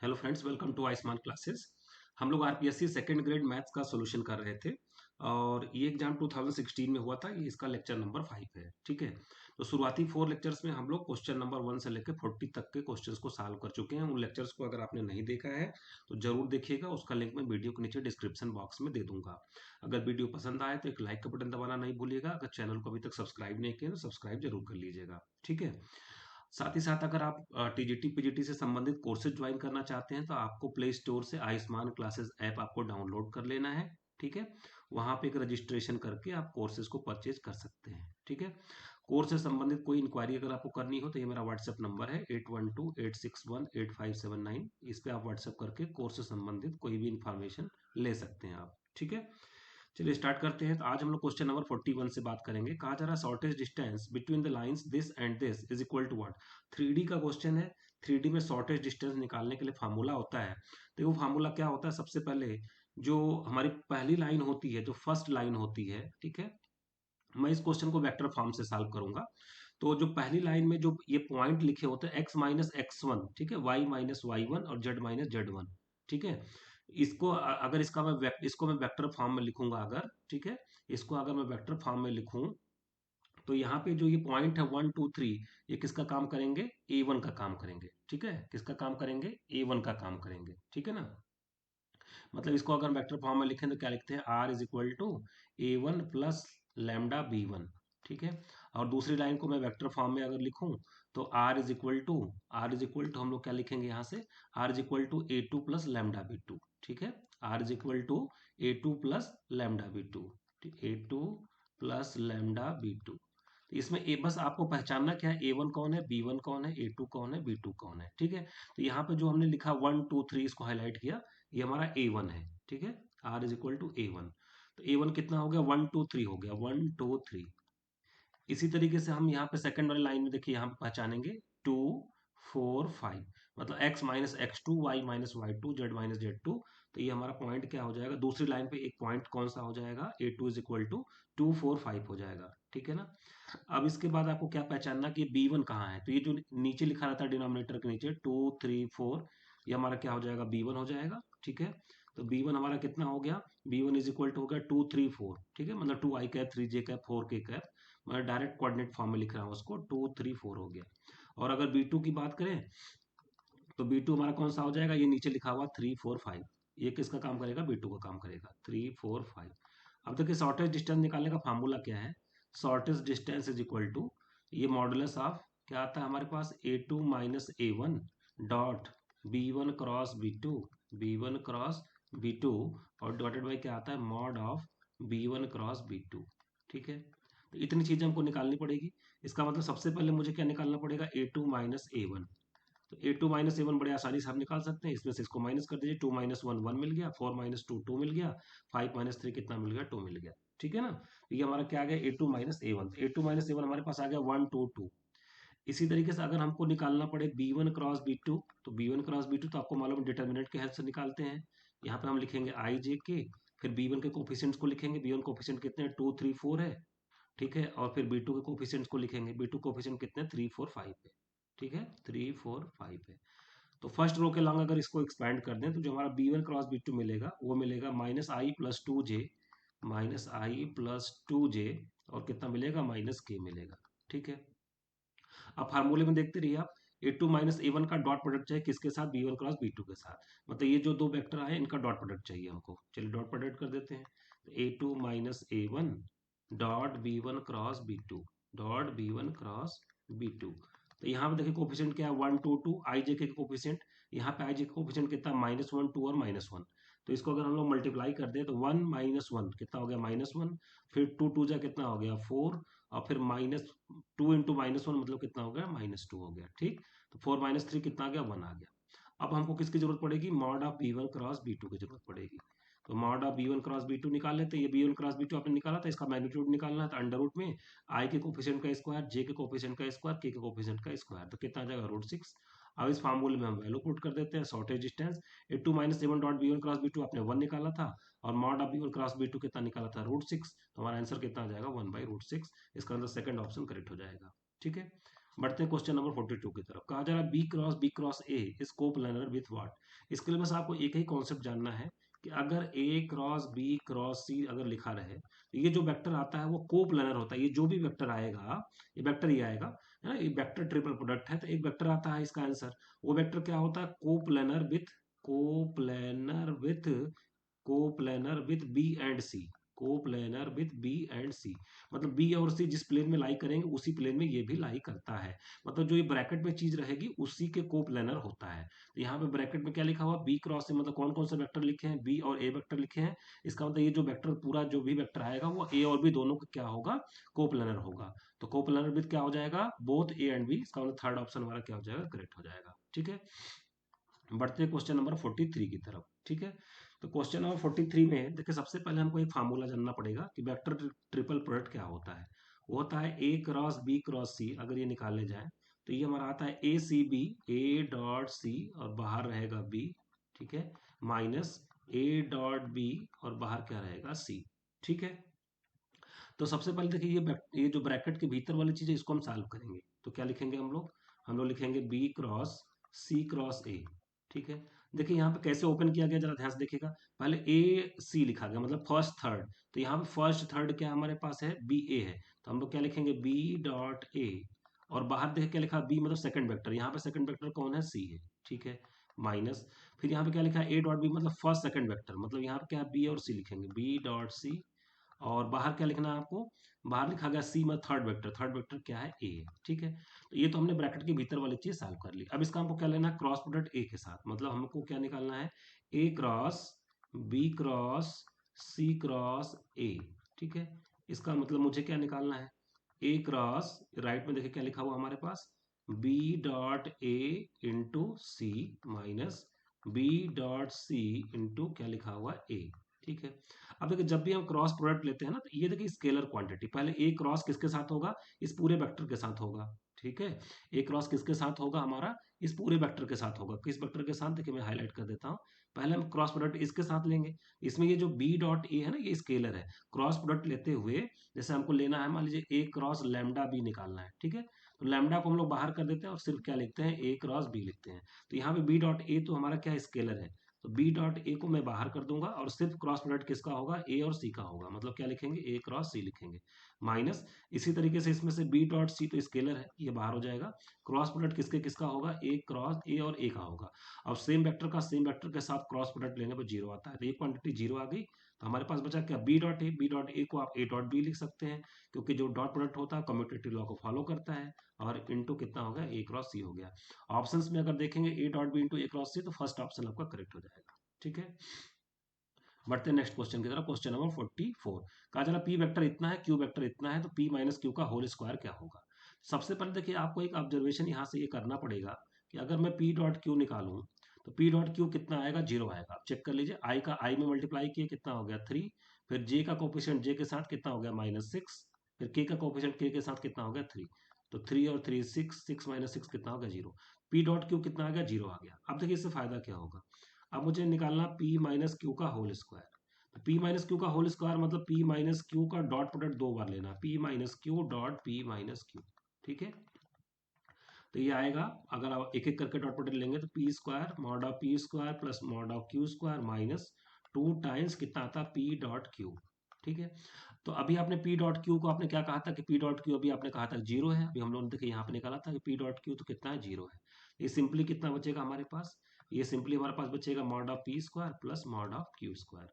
Hello friends, welcome to Ayushman classes. हम लोग RPSC second grade maths का सॉल्यूशन कर रहे थे और ये एग्जाम 2016 में हुआ था। ये इसका लेक्चर नंबर 5 है। ठीक है, तो शुरुआती 4 लेक्चर्स में हम लोग क्वेश्चन नंबर 1 से लेकर 40 तक के क्वेश्चंस को सॉल्व कर चुके हैं। उन लेक्चर्स को अगर आपने नहीं देखा है तो जरूर देखिएगा। उसका लिंक मैं वीडियो के नीचे डिस्क्रिप्शन बॉक्स में दे दूंगा। अगर वीडियो पसंद आए तो एक लाइक का बटन दबाना नहीं भूलिएगा। अगर चैनल को अभी तक सब्सक्राइब नहीं किया तो सब्सक्राइब जरूर कर लीजिएगा। ठीक है, साथ ही साथ अगर आप टीजीटी पीजीटी से संबंधित कोर्सेज ज्वाइन करना चाहते हैं तो आपको प्ले स्टोर से आयुष्मान क्लासेस ऐप आपको डाउनलोड कर लेना है। ठीक है, वहां पे एक रजिस्ट्रेशन करके आप कोर्सेज को परचेज कर सकते हैं। ठीक है, कोर्स से संबंधित कोई इंक्वायरी अगर आपको करनी हो तो ये मेरा व्हाट्सएप नंबर है 8128618579। इस पे आप व्हाट्सएप करके कोर्स से संबंधित कोई भी इंफॉर्मेशन ले सकते हैं आप। ठीक है, चलिए स्टार्ट करते हैं। तो आज हम लोग क्वेश्चन नंबर 41 से बात करेंगे। कहा जा रहा है shortest distance between the lines this and this is equal to what. 3D का क्वेश्चन है। 3D में शॉर्टेज डिस्टेंस निकालने के लिए फार्मूला होता है। तो वो फार्मूला क्या होता है? सबसे पहले जो हमारी पहली लाइन होती है, जो फर्स्ट लाइन होती है, ठीक है, मैं इस क्वेश्चन को वेक्टर फॉर्म से सॉल्व करूंगा। तो जो पहली लाइन में जो ये पॉइंट लिखे होते हैं x-x1, ठीक है, y-y1 और z-z1, ठीक है, इसको अगर इसको मैं वेक्टर फॉर्म में लिखूंगा अगर, ठीक है, इसको अगर मैं वेक्टर फॉर्म में लिखूं तो यहाँ पे जो ये पॉइंट है 1 2 3, ये किसका काम करेंगे? A1 का काम करेंगे। ठीक है, किसका काम करेंगे? A1 का काम करेंगे। ठीक है ना, मतलब इसको अगर वेक्टर फॉर्म में लिखें तो क्या लिखते हैं? R is equal to A1 plus lambda B1। ठीक है, और दूसरी लाइन को मैं वेक्टर फॉर्म में अगर लिखूं तो R इज इक्वल टू हम लोग क्या लिखेंगे यहाँ से? R is equal to A2 plus lambda B2। ठीक है, R is equal to A2 plus lambda B2। A2 plus lambda B2। तो इसमें बस आपको पहचानना क्या है? A1 कौन है, B1 कौन है, A2 कौन है, B2 कौन है। ठीक है, तो यहाँ पे जो हमने लिखा 1 2 3 इसको हाईलाइट किया, ये हमारा A1 है। ठीक है, R is equal to A1। तो A1 कितना हो गया? 1 2 3 हो गया, 1 2 3। इसी तरीके से हम यहाँ पे सेकंड वाली लाइन में देखिए, यहाँ पे पहचानेंगे 2 4 5, मतलब x-x2, y-y2, z-z2। तो ये हमारा पॉइंट क्या हो जाएगा? दूसरी लाइन पे एक पॉइंट कौन सा हो जाएगा? A2 इज इक्वल टू 2 4 5 हो जाएगा। ठीक है ना, अब इसके बाद आपको क्या पहचानना कि B1 कहाँ है? तो ये जो नीचे लिखा रहता है डिनोमिनेटर के नीचे 2 3 4, ये हमारा क्या हो जाएगा? B1 हो जाएगा। ठीक है, तो B1 हमारा कितना हो गया? B1 इज इक्वल टू हो गया 2 3 4। ठीक है, मतलब 2 i cap 3j cap 4k cap. मैं डायरेक्ट कोऑर्डिनेट फॉर्म में लिख रहा हूँ उसको, 2 3 4 हो गया। और अगर B2 की बात करें तो B2 हमारा कौन सा हो जाएगा? ये नीचे लिखा हुआ 3 4 5। ये किसका काम करेगा? B2 का काम करेगा, 3 4 5। अब देखिए शॉर्टेज डिस्टेंस निकालने का फार्मूला क्या है? Shortest distance is equal to, ये मॉडुलस ऑफ क्या आता है हमारे पास? A2 minus A1 dot B1 cross B2, B1 cross B2, और डिवाइडेड बाई क्या आता है? Mod of B1 cross B2। ठीक है, तो इतनी चीजें हमको निकालनी पड़ेगी। इसका मतलब सबसे पहले मुझे क्या निकालना पड़ेगा? A2 minus A1। तो A2 माइनस A1 बड़े आसानी से हम निकाल सकते हैं। इसमें से इसको माइनस कर दीजिए, 2 - 1 1 मिल गया, 4 - 2 2 मिल गया, 5 - 3 कितना मिल गया? 2 मिल गया। ठीक है ना, तो ये हमारा क्या आ गया? A2 minus A1। A2 minus A1 हमारे पास आ गया 1 2 2। इसी तरीके से अगर हमको निकालना पड़े B1 क्रॉस B2, तो B1 क्रॉस B2 तो आपको मालूम डिटर्मिनेंट के हेल्प से निकालते हैं। यहाँ पे हम लिखेंगे I J K, फिर B1 के कोफिशिएंट्स को लिखेंगे। B1 कोफिशिएंट कितने हैं? 2 3 4 है। ठीक है, और फिर B2 के कोफिशिएंट्स को लिखेंगे। B2 कोफिशिएंट कितने हैं? 3 4 5 है। ठीक है, 3 4 5 है। तो फर्स्ट रो के लॉन्ग अगर इसको एक्सपैंड कर दें तो जो हमारा B1 क्रॉस B2 मिलेगा वो मिलेगा -I + 2j, -I + 2j, और कितना मिलेगा? -k मिलेगा। ठीक है, अब फार्मूले में देखते रहिए आप, A2 माइनस A1 का डॉट प्रोडक्ट चाहिए किसके साथ? B1 क्रॉस B2 के साथ। मतलब ये जो दो वेक्टर आए इनका डॉट प्रोडक्ट चाहिए हमको। चलिए डॉट प्रोडक्ट कर देते हैं। तो A2 minus A1 dot B1 cross B2, dot B1 cross B2। तो यहाँ पे देखिए कोफिशिएंट क्या है? 1 2 2, आई जे के कोफिशिएंट। यहाँ पे आई जे के कोफिशिएंट कितना? -1 2 और -1। तो इसको अगर हम लोग मल्टीप्लाई कर दें तो 1 - 1 कितना हो गया? -1। फिर 2 2 जा कितना हो गया? 4, और फिर -2 इंटू -1 मतलब कितना हो गया? -2 हो गया। ठीक, तो 4 - 3 कितना आ गया? 1 आ गया। अब हमको किसकी जरूरत पड़ेगी? Mod of B1 cross B2 की जरूरत पड़ेगी। तो mod of B1 cross B2 निकाल लेते हैं। ये B1 क्रॉस B2 आपने निकाला था, इसका मैग्नीट्यूड निकालना है। तो अंडर रूट में I के कोफिशिएंट का स्क्वायर, J के कोफिशिएंट का स्क्वायर, K के कोफिशिएंट का स्क्वायर, तो कितना आ जाएगा? √6। अब इस फार्मूले में हम वैल्यू पुट कर देते हैं। Shortage distance A2 minus A1 dot B1 cross B2 आपने 1 निकाला था, और mod of B1 cross B2 कितना निकाला था? √6। तो हमारा आंसर कितना आ जाएगा? 1/√6। इसका मतलब सेकंड ऑप्शन करेक्ट हो जाएगा। ठीक है, बढ़ते हैं क्वेश्चन नंबर 42 की तरफ। कहा जा रहा है B cross A is coplanar with what. इसके लिए बस आपको एक ही कॉन्सेप्ट जानना है कि अगर ए क्रॉस बी क्रॉस सी अगर लिखा रहे तो ये जो वेक्टर आता है वो कोप्लानर होता है। ये जो भी वेक्टर आएगा, ये वेक्टर ही आएगा, है ना। ये वेक्टर ट्रिपल प्रोडक्ट है, तो एक वेक्टर आता है इसका आंसर। वो वेक्टर क्या होता है? Coplanar with coplanar with B and C. Coplanar with B and C, मतलब बी और सी जिस प्लेन में लाई करेंगे उसी प्लेन में ये भी लाई करता है। मतलब जो ये ब्रैकेट में चीज रहेगी उसी के कोप्लेनर होता है। तो यहाँ पे ब्रैकेट में क्या लिखा हुआ? बी क्रॉस से, मतलब कौन कौन से वेक्टर लिखे हैं? बी और ए वेक्टर लिखे हैं। इसका मतलब ये जो वेक्टर पूरा जो भी वेक्टर आएगा वो ए और बी दोनों का क्या होगा? कोप्लेनर होगा। तो कोप्लेनर विथ क्या हो जाएगा? Both A and B. इसका मतलब थर्ड ऑप्शन हमारा क्या हो जाएगा? करेक्ट हो जाएगा। ठीक है, बढ़ते हैं क्वेश्चन नंबर 43 की तरफ। ठीक है, तो क्वेश्चन नंबर 43 में देखिए सबसे पहले हमको एक फार्मूला जानना पड़ेगा कि वेक्टर ट्रिपल प्रोडक्ट क्या होता है। वो होता है ए क्रॉस बी क्रॉस सी। अगर ये निकालने जाए तो ये हमारा आता है ए सी बी, ए डॉट सी और बाहर रहेगा बी, ठीक है, माइनस ए डॉट बी और बाहर क्या रहेगा? सी। ठीक है, तो सबसे पहले देखिए ये जो ब्रैकेट के भीतर वाली चीज है इसको हम सॉल्व करेंगे। तो क्या लिखेंगे हम लोग लिखेंगे B cross C cross A. ठीक है, देखिए यहाँ पे कैसे ओपन किया गया, जरा ध्यान से देखिएगा। पहले ए सी लिखा गया, मतलब फर्स्ट थर्ड। तो यहाँ पे फर्स्ट थर्ड क्या हमारे पास है? बी ए है। तो हम लोग क्या लिखेंगे? बी डॉट ए और बाहर देखिए क्या लिखा? बी, मतलब सेकंड वेक्टर। यहाँ पे सेकंड वेक्टर कौन है? सी है। ठीक है, माइनस फिर यहाँ पे क्या लिखा है? ए डॉट बी, मतलब फर्स्ट सेकंड वेक्टर। मतलब यहाँ पे क्या है? बी और सी लिखेंगे, बी डॉट सी। और बाहर क्या लिखना है आपको? बाहर लिखा गया सी, मतलब थर्ड वेक्टर। थर्ड वेक्टर क्या है? ए। ठीक है, तो ये तो हमने ब्रैकेट के भीतर वाली चीज सॉल्व कर ली। अब इसका हमको क्या लेना है? क्रॉस प्रोडक्ट ए के साथ। मतलब हमको क्या निकालना है? A cross B cross C cross A. ठीक है, इसका मतलब मुझे क्या निकालना है? ए क्रॉस, राइट में देखिए क्या लिखा हुआ हमारे पास? B dot A into C minus B dot C into क्या लिखा हुआ? ए। ठीक है, अब देखिए जब भी हम क्रॉस प्रोडक्ट लेते हैं ना, तो ये देखिए स्केलर क्वांटिटी। पहले ए क्रॉस किसके साथ होगा? इस पूरे वेक्टर के साथ होगा। ठीक है, ए क्रॉस किसके साथ होगा हमारा? इस पूरे वेक्टर के साथ होगा। किस वेक्टर के साथ? देखिए मैं हाईलाइट कर देता हूँ। पहले हम क्रॉस प्रोडक्ट इसके साथ लेंगे। इसमें ये जो बी डॉट ए है ना, ये स्केलर है। क्रॉस प्रोडक्ट लेते हुए जैसे हमको लेना है, मान लीजिए ए क्रॉस लैम्डा बी निकालना है। ठीक है, तो लैम्डा को हम लोग बाहर कर देते हैं और सिर्फ क्या लिखते हैं? ए क्रॉस बी लिखते हैं। तो यहाँ पे बी डॉट ए तो हमारा क्या स्केलर है, तो बी डॉट ए को मैं बाहर कर दूंगा और सिर्फ क्रॉस प्रोडक्ट किसका होगा? ए और सी का होगा। मतलब क्या लिखेंगे? ए क्रॉस सी लिखेंगे, माइनस इसी तरीके से इसमें से बी डॉट सी तो स्केलर है, ये बाहर हो जाएगा। क्रॉस प्रोडक्ट किसके किसका होगा? ए क्रॉस ए और ए का होगा। अब सेम वेक्टर का सेम वेक्टर के साथ क्रॉस प्रोडक्ट लेने पर जीरो आता है, तो ये क्वांटिटी जीरो आ गई। तो हमारे पास बचा क्या? B dot A. B dot A को आप ए डॉट बी लिख सकते हैं, क्योंकि जो डॉट प्रोडक्ट होता है कम्यूटेटिव लॉ को फॉलो करता है। और इंटू कितना हो गया? ए क्रॉस सी हो गया। ऑप्शंस में अगर देखेंगे A dot B into A cross C, तो फर्स्ट ऑप्शन आपका करेक्ट हो जाएगा। ठीक है, बढ़ते हैं नेक्स्ट क्वेश्चन की तरफ। Question number 44। कहा जा रहा पी वेक्टर इतना है, क्यू वेक्टर इतना है, तो पी माइनस क्यू का होल स्क्वायर क्या होगा? सबसे पहले देखिए आपको एक ऑब्जर्वेशन यहाँ से ये करना पड़ेगा कि अगर मैं पी डॉट क्यू निकालूं तो पी डॉट क्यू कितना आएगा? जीरो आएगा। आप चेक कर लीजिए, आई का आई में मल्टीप्लाई किए कितना हो गया? 3। फिर जे का कोफिशिएंट जे के साथ कितना हो गया? -6। फिर के का कोफिशिएंट के साथ कितना हो गया? 3। तो 3 और 3 6, 6 माइनस 6 कितना हो गया? जीरो। पी डॉट क्यू कितना आ गया? जीरो आ गया। अब देखिए इससे फायदा क्या होगा? अब मुझे निकालना पी माइनस क्यू का होल स्क्वायर। तो पी माइनस क्यू का होल स्क्वायर मतलब पी माइनस क्यू का डॉट प्रोडक्ट दो बार लेना, P minus Q dot P minus Q. ठीक है, तो ये आएगा, अगर आप एक एक करके डॉट प्रोडक्ट लेंगे तो P square mod of P square plus mod of Q square minus 2 times कितना आता? P dot Q. ठीक है, तो अभी आपने पी डॉट क्यू को आपने क्या कहा था कि पी डॉट क्यू अभी आपने कहा था जीरो है। अभी हम लोगों ने देखिए यहाँ पे निकाला था कि पी डॉट क्यू तो कितना है? जीरो है। ये सिंपली कितना बचेगा हमारे पास? ये सिंपली हमारे पास बचेगा mod of P square plus mod of Q square.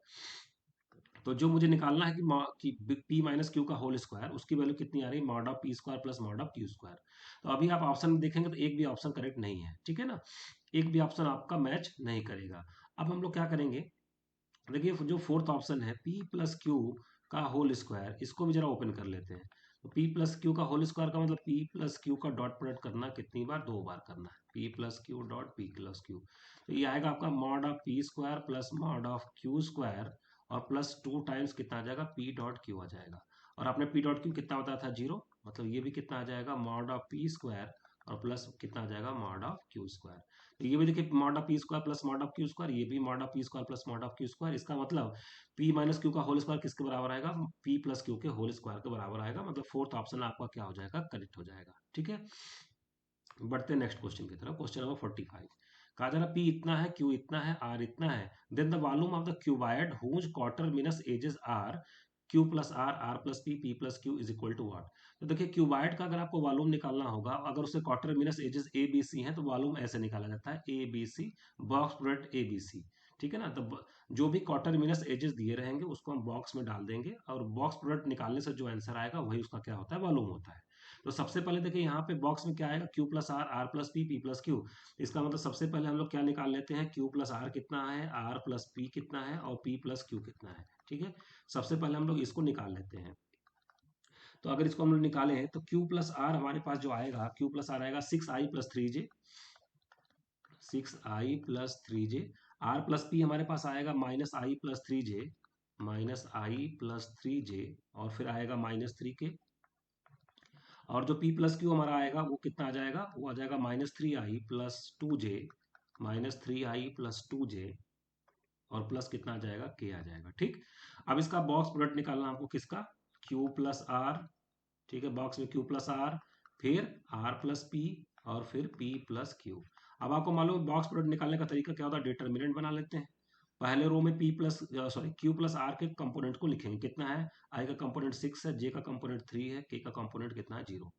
तो जो मुझे निकालना है कि पी माइनस क्यू का होल स्क्वायर, उसकी वैल्यू कितनी आ रही है? Mod of P square plus mod of Q square. तो अभी आप ऑप्शन में देखेंगे तो एक भी ऑप्शन करेक्ट नहीं है। ठीक है ना, एक भी ऑप्शन आपका मैच नहीं करेगा। अब हम लोग क्या करेंगे? देखिए जो फोर्थ ऑप्शन है पी प्लस क्यू का होल स्क्वायर, इसको भी जरा ओपन कर लेते हैं। तो पी प्लस क्यू का होल स्क्वायर का मतलब पी प्लस क्यू का डॉट प्रोडक्ट करना कितनी बार? दो बार करना है, P plus Q dot P plus Q. तो ये आएगा आपका mod of P square plus mod of Q square और प्लस 2 टाइम्स कितना आ जाएगा? पी डॉट क्यू आ जाएगा। और आपने पी डॉट क्यू कितना बताया था? जीरो। मतलब ये भी कितना आ जाएगा? मॉड ऑफ पी स्क्वायर और प्लस कितना आ जाएगा? Mod of Q square. तो ये भी देखिए mod of P square plus mod of Q square, ये भी mod of P square plus mod of Q square. इसका मतलब पी माइनस क्यू का होल स्क्वायर किसके बराबर आएगा? पी प्लस क्यू के होल स्क्वायर के बराबर आएगा। मतलब फोर्थ ऑप्शन आपका क्या हो जाएगा? करेक्ट हो जाएगा। ठीक है, बढ़ते नेक्स्ट क्वेश्चन की तरफ। क्वेश्चन नंबर 45 कहा जा रहा P इतना है, Q इतना है, R इतना है, then the volume of the cuboid whose coterminous edges are Q plus R plus P plus Q is equal to what. तो देखिए क्यूबाइड का अगर आपको वॉल्यूम निकालना होगा, अगर उससे coterminous edges A B C हैं तो वॉल्यूम ऐसे निकाला जाता है A B C, box product A B C. ठीक है ना। तो जो भी क्वार्टर मिनस एजेस दिए रहेंगे उसको हम बॉक्स में डाल देंगे और बॉक्स प्रोडक्ट निकालने से जो आंसर आएगा वही उसका क्या होता है, वॉल्यूम होता है। तो सबसे पहले देखिए यहाँ पे बॉक्स में क्या आएगा, Q plus R plus P plus Q. इसका मतलब सबसे पहले हम लोग क्या निकाल लेते हैं, Q प्लस आर कितना है, R प्लस पी कितना है और P प्लस क्यू कितना है। ठीक है, सबसे पहले हम लोग इसको निकाल लेते हैं। तो अगर इसको हम लोग निकालें तो Q प्लस आर हमारे पास जो आएगा, Q प्लस आर आएगा 6i plus 3j, 6i plus 3j। R plus P हमारे पास आएगा -i plus 3j, -i plus 3j, और फिर आएगा -3k। और जो P प्लस क्यू हमारा आएगा वो कितना आ जाएगा, वो आ जाएगा -3i plus 2j, -3i plus 2j, और प्लस कितना आ जाएगा, k आ जाएगा। ठीक, अब इसका बॉक्स प्रोडक्ट निकालना हमको किसका, Q प्लस आर। ठीक है, बॉक्स में Q प्लस आर, फिर R प्लस पी, और फिर P प्लस क्यू। अब आपको मालूम है बॉक्स प्रोडक्ट निकालने का तरीका क्या होता है, डिटर्मिनेंट बना लेते हैं। पहले रो में Q प्लस आर के कंपोनेंट को लिखेंगे, कितना है, आई का कंपोनेंट 6 है, जे का कंपोनेंट 3 है, के का कंपोनेंट कितना है, 0।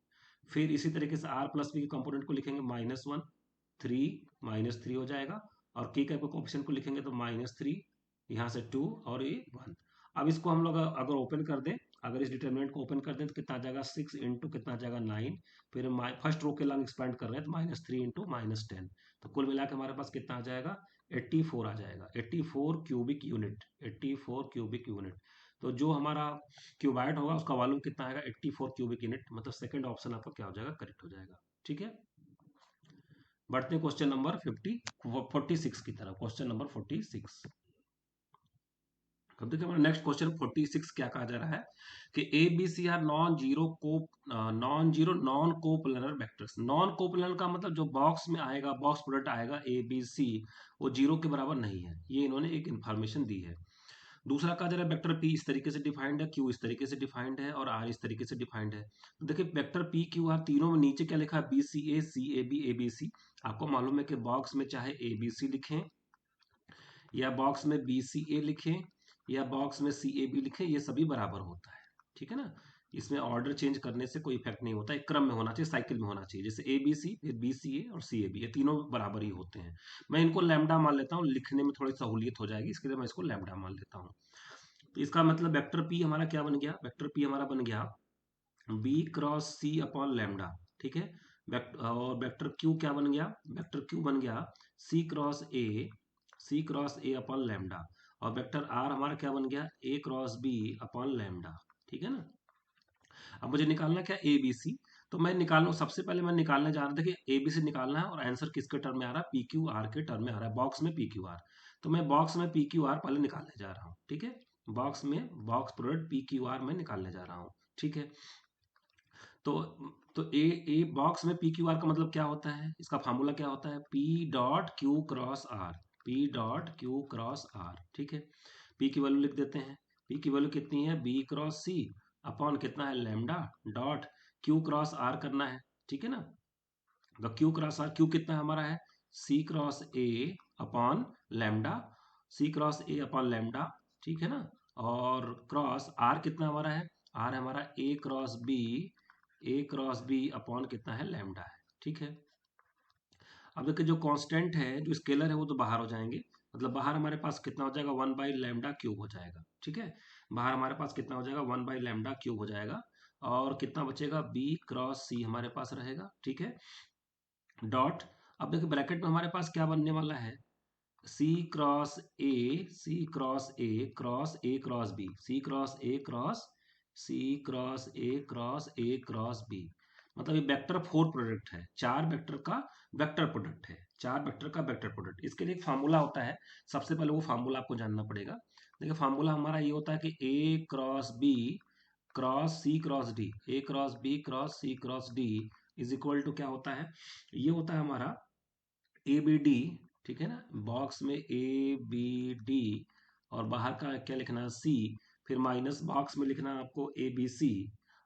फिर इसी तरीके से आर प्लस बी के कंपोनेंट को लिखेंगे -1, 3, -3 हो जाएगा, और के का कोफिशिएंट को लिखेंगे तो -3, यहाँ से 2 और ये 1। अब इसको हम लोग अगर ओपन कर दें, अगर इस डिटर्मिनेंट को ओपन कर दें तो कितना आ जाएगा, 6 इंटू कितना आ जाएगा 9, फिर फर्स्ट रो के लंग एक्सपेंड कर रहे हैं तो -3 इंटू -10, तो कुल मिला के हमारे पास कितना आ जाएगा, 84 आ जाएगा, 84 क्यूबिक यूनिट, 84 क्यूबिक यूनिट। तो जो हमारा क्यूबाइड होगा उसका वॉल्यूम कितना आएगा, 84 क्यूबिक यूनिट, मतलब सेकंड ऑप्शन आपका क्या हो जाएगा, करेक्ट हो जाएगा। ठीक है, बढ़ते हैं क्वेश्चन नंबर 46 की तरफ। क्वेश्चन नंबर 46, अब देखिए हमारा नेक्स्ट क्वेश्चन 46 क्या कहा जा रहा है कि A B C are non zero non coplanar vectors. Non coplanar का मतलब जो बॉक्स में आएगा, बॉक्स प्रोडक्ट आएगा ए बी सी, वो जीरो के बराबर नहीं है, ये इन्होंने एक इन्फॉर्मेशन दी है। दूसरा कहा जा रहा है वेक्टर पी इस तरीके से डिफाइंड है, क्यू इस तरीके से डिफाइंड है, और आर इस तरीके से डिफाइंड है। तो देखिए वेक्टर पी क्यू आर तीनों में नीचे क्या लिखा है, बी सी ए बी सी। आपको मालूम है कि बॉक्स में चाहे ए बी सी लिखें, या बॉक्स में बी सी ए लिखें, या बॉक्स में सी ए बी लिखें, ये सभी बराबर होता है। ठीक है ना, इसमें ऑर्डर चेंज करने से कोई इफेक्ट नहीं होता, एक क्रम में होना चाहिए, साइकिल में होना चाहिए, जैसे ए बी सी, फिर बी सी ए और सी ए बी, ये तीनों बराबर ही होते हैं। मैं इनको लैम्डा मान लेता हूँ, लिखने में थोड़ी सहूलियत हो जाएगी, इसके लिए मैं इसको लैम्डा मान लेता हूँ। तो इसका मतलब वेक्टर पी हमारा क्या बन गया, वेक्टर पी हमारा बन गया बी क्रॉस सी अपॉन लैम्डा। ठीक है, और वेक्टर क्यू क्या बन गया, वेक्टर क्यू बन गया C cross A, C cross A upon lambda. और वेक्टर आर हमारा क्या बन गया, A cross B upon lambda. ठीक है ना। अब मुझे निकालना क्या, ए बी सी। तो मैं निकालूं, सबसे पहले मैं निकालने जा रहा था कि ए बी सी निकालना है, और आंसर किसके टर्म में आ रहा है, पी क्यू आर के टर्म में आ रहा है, बॉक्स में पी क्यू आर। तो मैं बॉक्स में पी क्यू आर पहले निकालने जा रहा हूँ। ठीक है, बॉक्स में box product P Q R में निकालने जा रहा हूँ। ठीक है, तो तो ए बॉक्स में पी क्यू आर का मतलब क्या होता है, इसका फार्मूला क्या होता है, P dot Q cross R, P dot Q cross R. ठीक है, पी की वैल्यू लिख देते हैं, पी की वैल्यू कितनी है, बी क्रॉस सी अपॉन कितना है, lambda, dot Q cross R करना है। ठीक है ना, तो क्यू क्रॉस आर, क्यू कितना हमारा है, C cross A upon lambda, C cross A upon lambda. ठीक है ना, और क्रॉस आर कितना हमारा है, आर हमारा ए क्रॉस बी, ए क्रॉस बी अपॉन कितना है, लैम्डा है। ठीक है, अब देखिए जो कांस्टेंट है, जो स्केलर है, वो तो बाहर हो जाएंगे, मतलब बाहर हमारे पास कितना हो जाएगा, 1/λ क्यूब हो जाएगा। ठीक है, बाहर हमारे पास कितना हो जाएगा, 1/λ क्यूब हो जाएगा, और कितना बचेगा, बी क्रॉस सी हमारे पास रहेगा। ठीक है, डॉट, अब देखिए ब्रैकेट में हमारे पास क्या बनने वाला है, C cross A, C cross A cross A cross B, C cross A cross, C cross A cross A cross B. मतलब ये वेक्टर 4 प्रोडक्ट है, 4 वेक्टर का वेक्टर प्रोडक्ट है, 4 वेक्टर का वेक्टर प्रोडक्ट। इसके लिए एक फार्मूला होता है, सबसे पहले वो फार्मूला आपको जानना पड़ेगा। देखिए फार्मूला हमारा ये होता है कि A cross B cross C cross D, A cross B cross C cross D is equal to क्या होता है, ये होता है हमारा ए बी डी। ठीक है ना, बॉक्स में ए बी डी, और बाहर का क्या लिखना है, सी, फिर माइनस बॉक्स में लिखना है आपको ए बी सी,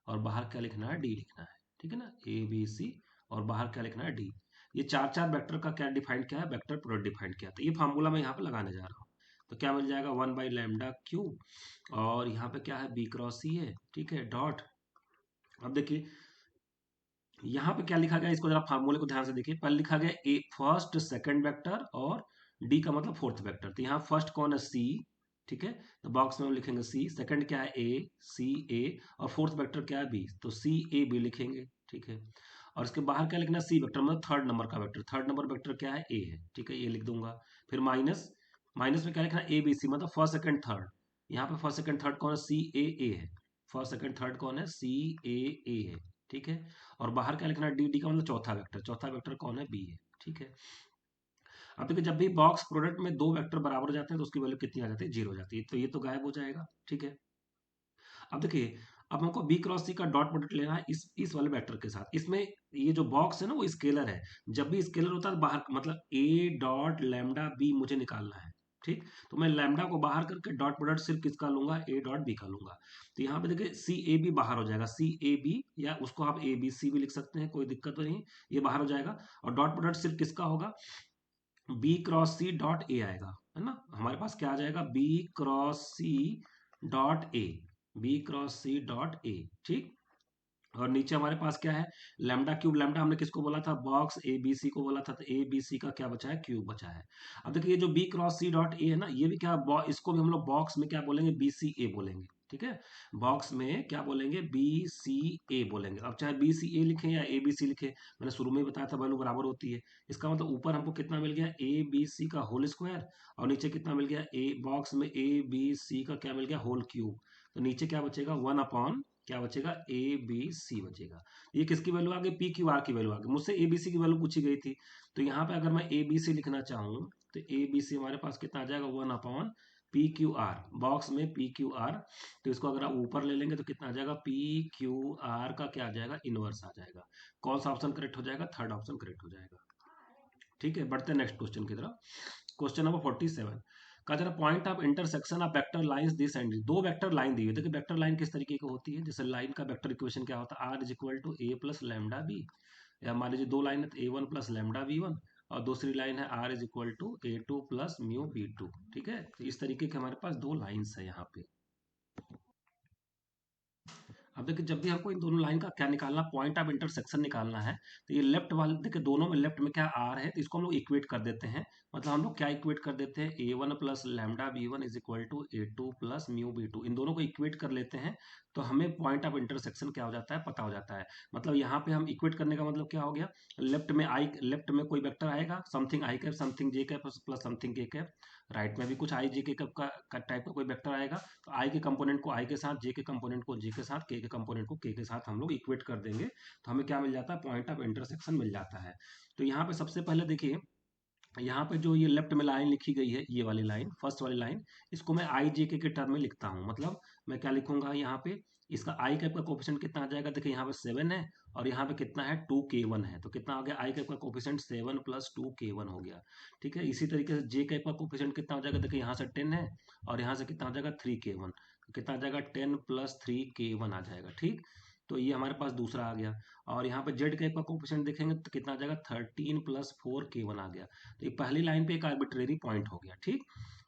और बाहर क्या लिखना है, डी लिखना है। ठीक है ना, ए बी सी और बाहर क्या लिखना है डी। ये चार चार वेक्टर का क्या डिफाइंड किया है, वेक्टर प्रोडक्ट डिफाइंड किया था। ये फार्मूला मैं यहाँ पे लगाने जा रहा हूँ। तो क्या मिल जाएगा 1/λ क्यू, और यहाँ पे क्या है बी क्रॉस सी है, ठीक है, डॉट। अब देखिए यहाँ पे क्या लिखा गया, इसको जरा फार्मूले को ध्यान से देखिए। पहले लिखा गया ए फर्स्ट सेकंड वेक्टर और डी का मतलब फोर्थ वेक्टर। तो यहाँ फर्स्ट कौन है सी, ठीक है, तो बॉक्स में हम लिखेंगे सी। सेकंड क्या है ए, सी ए, और फोर्थ वेक्टर क्या है बी, तो सी ए बी लिखेंगे, ठीक है। और इसके बाहर क्या लिखना है सी वेक्टर, मतलब थर्ड नंबर का वेक्टर। थर्ड नंबर वेक्टर क्या है ए है, ठीक है, ये लिख दूंगा। फिर माइनस, माइनस में क्या लिखना है ए बी सी, मतलब फर्स्ट सेकंड थर्ड। यहाँ पे फर्स्ट सेकंड थर्ड कौन है, सी ए है। फर्स्ट सेकंड थर्ड कौन है, सी ए है, ठीक है। और बाहर क्या लिखना है डी, डी का मतलब चौथा वेक्टर। चौथा वेक्टर कौन है, बी है, ठीक है। अब देखिए जब भी बॉक्स प्रोडक्ट में दो वेक्टर बराबर हो जाते हैं तो उसकी वैल्यू कितनी आ जाती है, 0 हो जाती है। तो ये तो गायब हो जाएगा, ठीक है। अब देखिए अब हमको बी क्रॉस सी का डॉट प्रोडक्ट लेना है इस वाले वेक्टर के साथ। इसमें ये जो बॉक्स है ना वो स्केलर है। जब भी स्केलर होता है तो बाहर मतलब ए डॉट लैम्डा बी मुझे निकालना है, ठीक। तो मैं लैम्डा को बाहर करके डॉट प्रोडक्ट सिर्फ किसका लूंगा, ए डॉट बी का लूंगा। तो यहाँ पे देखिए सी ए बी बाहर हो जाएगा, सी ए बी, या उसको आप ए बी सी भी लिख सकते हैं, कोई दिक्कत तो नहीं, ये बाहर हो जाएगा। और डॉट प्रोडक्ट सिर्फ किसका होगा, B cross C dot A आएगा, है ना। हमारे पास क्या आ जाएगा, B cross C dot A, B cross C dot A, ठीक। और नीचे हमारे पास क्या है, लैम्डा क्यूब। लैम्डा हमने किसको बोला था, बॉक्स ए बी सी को बोला था, तो ए बी सी का क्या बचा है, क्यूब बचा है। अब देखिए ये जो B cross C dot A है ना, ये भी क्या, इसको भी हम लोग बॉक्स में क्या बोलेंगे, बी सी ए बोलेंगे, ठीक है। बॉक्स में क्या बोलेंगे, बी सी ए बोलेंगे। अब चाहे बी सी ए लिखें या ए बी सी लिखें, मैंने शुरू में ही बताया था वैल्यू बराबर होती है। इसका मतलब ऊपर हमको कितना मिल गया, ए बी सी का होल स्क्वायर, और नीचे कितना मिल गया, ए बॉक्स में ए बी सी का क्या मिल गया, होल क्यूब। तो नीचे क्या बचेगा, 1 अपॉन क्या बचेगा, ए बी सी बचेगा। ये किसकी वैल्यू आ गई, पी क्यू आर की वैल्यू आ गई। मुझसे ए बी सी की वैल्यू पूछी गई थी, तो यहाँ पे अगर मैं ए बी सी लिखना चाहूँ तो ए बी सी हमारे पास कितना आ जाएगा, 1 upon P Q R, box में पी क्यू आर। तो इसको अगर आप ऊपर ले लेंगे तो कितना आ जाएगा, पी क्यू आर का क्या आ जाएगा, इनवर्स आ जाएगा। कौन सा ऑप्शन करेक्ट हो जाएगा, थर्ड ऑप्शन करेक्ट हो जाएगा, ठीक है। बढ़ते हैं नेक्स्ट क्वेश्चन की तरफ। क्वेश्चन नंबर 47 का जरा point of intersection of vector lines this and this. दो वेक्टर लाइन दी हुई है। देखिए वेक्टर लाइन किस तरीके की होती है, जैसे लाइन का वेक्टर इक्वेशन क्या होता है, R is equal to A plus lambda B. या मान लीजिए दो लाइन है तो A one plus lambda B one, और दूसरी लाइन है R is equal to A two plus mu B two, ठीक है। तो इस तरीके के हमारे पास दो लाइन्स है यहाँ पे। अब देखिए जब भी हमको इन दोनों लाइन का क्या निकालना, पॉइंट ऑफ इंटरसेक्शन निकालना है, तो ये लेफ्ट वाले देखिए दोनों में लेफ्ट में क्या आर है, तो इसको हम लोग इक्वेट कर देते हैं। मतलब हम लोग क्या इक्वेट कर देते हैं, A one plus lambda B one is equal to A two plus mu B two. इन दोनों को इक्वेट कर लेते हैं तो हमें पॉइंट ऑफ इंटरसेक्शन क्या हो जाता है, पता हो जाता है। मतलब यहाँ पे हम इक्वेट करने का मतलब क्या हो गया, लेफ्ट में आई, लेफ्ट में कोई वेक्टर आएगा something I cap something J cap plus something के कैप, राइट में भी कुछ आई जे के कैप का टाइप का कोई वेक्टर आएगा। तो आई के कंपोनेंट को आई के साथ, जे के कंपोनेंट को जे के साथ, के कंपोनेंट को के साथ हम लोग इक्वेट कर देंगे तो हमें क्या मिल जाता है, पॉइंट ऑफ इंटरसेक्शन मिल जाता है। तो यहाँ पे सबसे पहले देखिए, यहाँ पे जो ये लेफ्ट में लाइन लिखी गई है, ये वाली लाइन, फर्स्ट वाली लाइन, इसको मैं आई जे के टर्म में लिखता हूँ। मतलब मैं क्या लिखूंगा यहाँ पे, इसका आई कैप का कोफिशिएंट कितना आ जाएगा, देखिए यहाँ पे 7 है और यहाँ पे कितना है 2k1 है। तो कितना आ गया, आई कैप का कोफिशिएंट 7 प्लस 2k1 हो गया, ठीक है। इसी तरीके से जे कैप का कोफिशिएंट कितना हो जाएगा, देखिए यहाँ से 10 है और यहाँ से कितना हो जाएगा 3k1, तो कितना आ जाएगा 10 प्लस 3k1 आ जाएगा, ठीक। तो ये हमारे पास दूसरा आ गया। और यहाँ पे जेड कैप का कोफिशिएंट देखेंगे तो कितना आ जाएगा 13 प्लस 4k1 आ गया। तो ये पहली लाइन पे एक आर्बिट्रेरी पॉइंट हो गया, ठीक।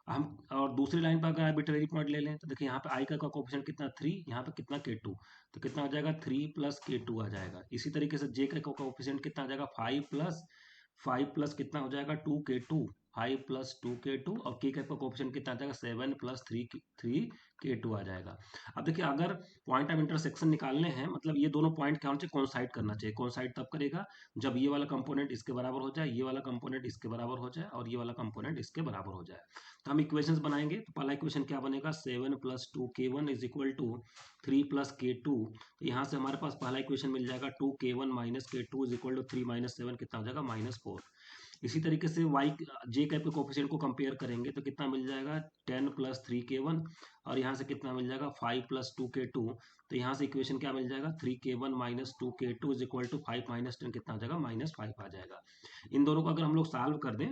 हम और दूसरी लाइन पर अगर आर्बिट्रेरी पॉइंट ले लें तो देखिए यहाँ पे आई का कोफिशिएंट कितना 3, यहाँ पे कितना k2, तो कितना आ जाएगा 3 प्लस k2 आ जाएगा। इसी तरीके से जे का कोफिशिएंट कितना आ जाएगा 5 प्लस कितना हो जाएगा 2k2, 5 प्लस 2k2, और के का कोफिशिएंट कितना आ जाएगा 7 प्लस 3k2 आ जाएगा। अब देखिए अगर पॉइंट ऑफ इंटरसेक्शन निकालने हैं, मतलब ये दोनों पॉइंट क्या होना चाहिए, कोइंसाइड करना चाहिए। कोइंसाइड तब करेगा जब ये वाला कंपोनेंट इसके बराबर हो जाए, ये वाला कंपोनेंट इसके बराबर हो जाए, और ये वाला कंपोनेंट इसके बराबर हो जाए। तो हम इक्वेशंस बनाएंगे। तो पहला इक्वेशन क्या बनेगा, 7 plus 2k1 is equal to 3 plus k2। तो यहाँ से हमारे पास पहला इक्वेशन मिल जाएगा 2k1 minus k2 is equal to 3 minus 7 कितना हो जाएगा -4। इसी तरीके से वाई जे कैप के कोफिशिएंट को कंपेयर करेंगे तो कितना मिल जाएगा 10 प्लस 3k1, और यहाँ से कितना मिल जाएगा 5 प्लस 2k2। तो यहाँ से इक्वेशन क्या मिल जाएगा 3k1 minus 2k2 is equal to 5 minus 10 कितना आ जाएगा -5 आ जाएगा। इन दोनों को अगर हम लोग सॉल्व कर दें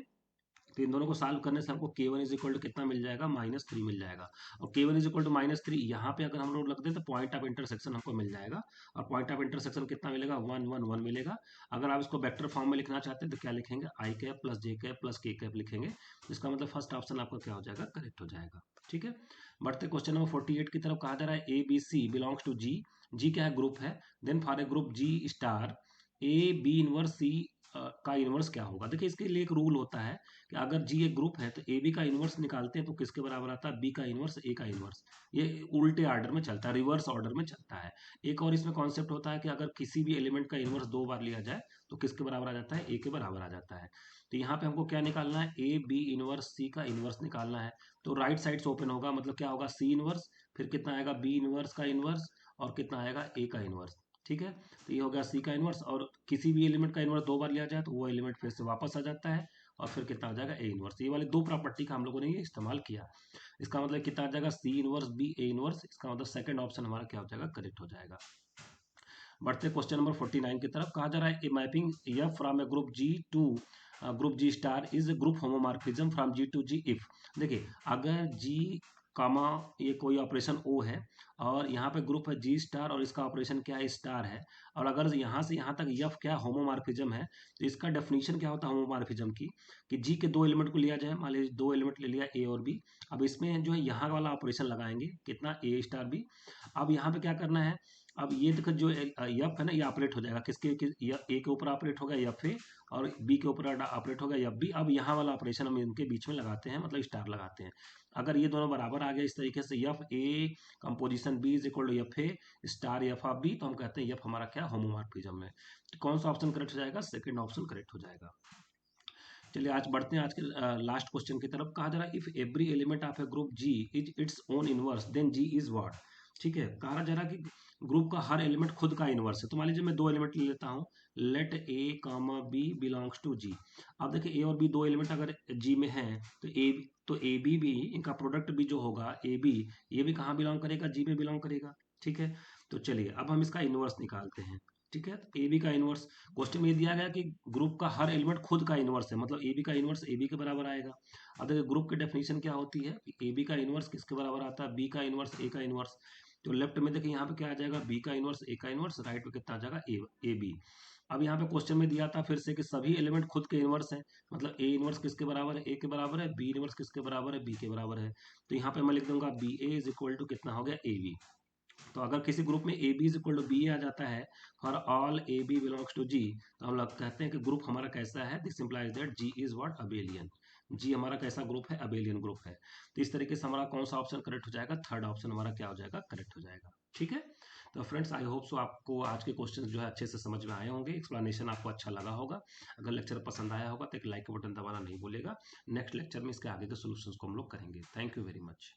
तो इन दोनों को सॉल्व करने से हमको k1 इज इक्वल टू कितना मिल जाएगा, -3 मिल जाएगा। और k1 इज इक्वल टू -3 यहाँ पे अगर हम लोग रख दें तो पॉइंट ऑफ इंटरसेक्शन हमको मिल जाएगा। और पॉइंट ऑफ इंटरसेक्शन कितना मिलेगा, 1 1 1 मिलेगा। अगर आप इसको वेक्टर फॉर्म में लिखना चाहते हैं तो क्या लिखेंगे, आई कैप प्लस जे कैप प्लस के कैप लिखेंगे। इसका मतलब फर्स्ट ऑप्शन आपका क्या हो जाएगा, करेक्ट हो जाएगा। ठीक है, बढ़ते क्वेश्चन नंबर 48 की तरफ। कहा जा रहा है A B C belongs to G. G क्या है, ग्रुप है। Then for A group G star A B inverse C का इनवर्स क्या होगा। देखिए इसके लिए एक रूल होता है कि अगर जी एक ग्रुप है तो ए बी का इनवर्स निकालते हैं तो किसके बराबर आता है, बी का इनवर्स ए का इनवर्स। ये उल्टे ऑर्डर में चलता है, रिवर्स ऑर्डर में चलता है। एक और इसमें कॉन्सेप्ट होता है कि अगर किसी भी एलिमेंट का इनवर्स 2 बार लिया जाए तो किसके बराबर आ जाता है, ए के बराबर आ जाता है। तो यहाँ पे हमको क्या निकालना है, ए बी इनवर्स सी का इनवर्स निकालना है। तो राइट साइड से ओपन होगा, मतलब क्या होगा, सी इनवर्स, फिर कितना आएगा बी इनवर्स का इनवर्स, और कितना आएगा ए का इनवर्स। ठीक है, तो ये हो गया सी का इनवर्स। और किसी भी एलिमेंट का इनवर्स 2 बार लिया जाए तो वो एलिमेंट फिर से वापस आ जाता है, और फिर कितना आ जाएगा, ए इनवर्स। ये वाले दो प्रॉपर्टी का हम लोगों ने ये इस्तेमाल किया। इसका मतलब कितना आ जाएगा, C inverse B A inverse. इसका मतलब सेकंड ऑप्शन हमारा क्या हो जाएगा, करेक्ट हो जाएगा। बढ़ते क्वेश्चन नंबर 49 की तरफ। कहा जा रहा है a mapping F from a group G to group G star is group homomorphism from G to G if. देखिए अगर जी कामा ये कोई ऑपरेशन ओ है, और यहाँ पे ग्रुप है जी स्टार और इसका ऑपरेशन क्या है, स्टार है, और अगर यहाँ से यहाँ तक एफ क्या होमोमॉर्फिज्म है, तो इसका डेफिनेशन क्या होता है होमोमॉर्फिज्म की, कि जी के दो एलिमेंट को लिया जाए। मान लीजिए दो एलिमेंट ले लिया ए और बी। अब इसमें जो है यहाँ वाला ऑपरेशन लगाएंगे, कितना, ए स्टार बी। अब यहाँ पे क्या करना है, अब ये देखो जो एफ है ना, ये ऑपरेट हो जाएगा किसके, ए के ऊपर ऑपरेट होगा एफ ए, और बी के ऊपर ऑपरेट होगा एफ बी। अब यहाँ वाला ऑपरेशन हम इनके बीच में लगाते हैं, मतलब स्टार लगाते हैं। अगर ये दोनों बराबर आ गए इस तरीके से, F A composition B is equal to F A star F of B, तो हम कहते हैं एफ हमारा क्या, होमोमॉर्फिज्म है। तो कौन सा ऑप्शन करेक्ट हो जाएगा, सेकंड ऑप्शन करेक्ट हो जाएगा। चलिए आज बढ़ते हैं आज के लास्ट क्वेश्चन की तरफ। कहा जा रहा है if every element of a group G is its own inverse then G is what. ठीक है, कहा जा रहा है कि ग्रुप का हर एलिमेंट खुद का इनवर्स है। तो मान लीजिए मैं दो एलिमेंट ले लेता हूँ, let A comma B belongs to G. अब देखिए ए और बी दो एलिमेंट अगर जी में हैं तो ए बी भी, इनका प्रोडक्ट भी जो होगा ए बी, ये भी कहाँ बिलोंग करेगा, जी में बिलोंग करेगा। ठीक है, तो चलिए अब हम इसका इनवर्स निकालते हैं। ठीक है, ए बी का इनवर्स, क्वेश्चन में दिया गया कि ग्रुप का हर एलिमेंट खुद का इनवर्स है, मतलब ए बी का इनवर्स ए बी के बराबर आएगा। अब देखिए ग्रुप की डेफिनेशन क्या होती है, ए बी का इनवर्स किसके बराबर आता है, बी का इनवर्स ए का इनवर्स। तो लेफ्ट में देखिए यहाँ पे क्या आ जाएगा, बी का इनवर्स ए का इनवर्स, राइट में कितना आ जाएगा, ए बी। अब यहाँ पे क्वेश्चन में दिया था फिर से कि सभी एलिमेंट खुद के इनवर्स हैं, मतलब ए इनवर्स किसके बराबर है, ए के बराबर है, बी इनवर्स किसके बराबर है, बी के बराबर है। तो यहाँ पे मैं लिख दूंगा B A is equal to कितना हो गया, ए बी। तो अगर किसी ग्रुप में A B is equal to B आ जाता है for all A B belongs to G, तो हम लोग कहते हैं कि ग्रुप हमारा कैसा है, this implies that G is what, abelian. G हमारा कैसा ग्रुप है, अबेलियन ग्रुप है। तो इस तरीके से हमारा कौन सा ऑप्शन करेक्ट हो जाएगा, थर्ड ऑप्शन हमारा क्या हो जाएगा, करेक्ट हो जाएगा। ठीक है, तो फ्रेंड्स आई होप सो आपको आज के क्वेश्चन जो है अच्छे से समझ में आए होंगे, एक्सप्लेनेशन आपको अच्छा लगा होगा। अगर लेक्चर पसंद आया होगा तो एक लाइक का बटन दबाना नहीं भूलेगा। नेक्स्ट लेक्चर में इसके आगे के सोल्यूशंस को हम लोग करेंगे। Thank you very much.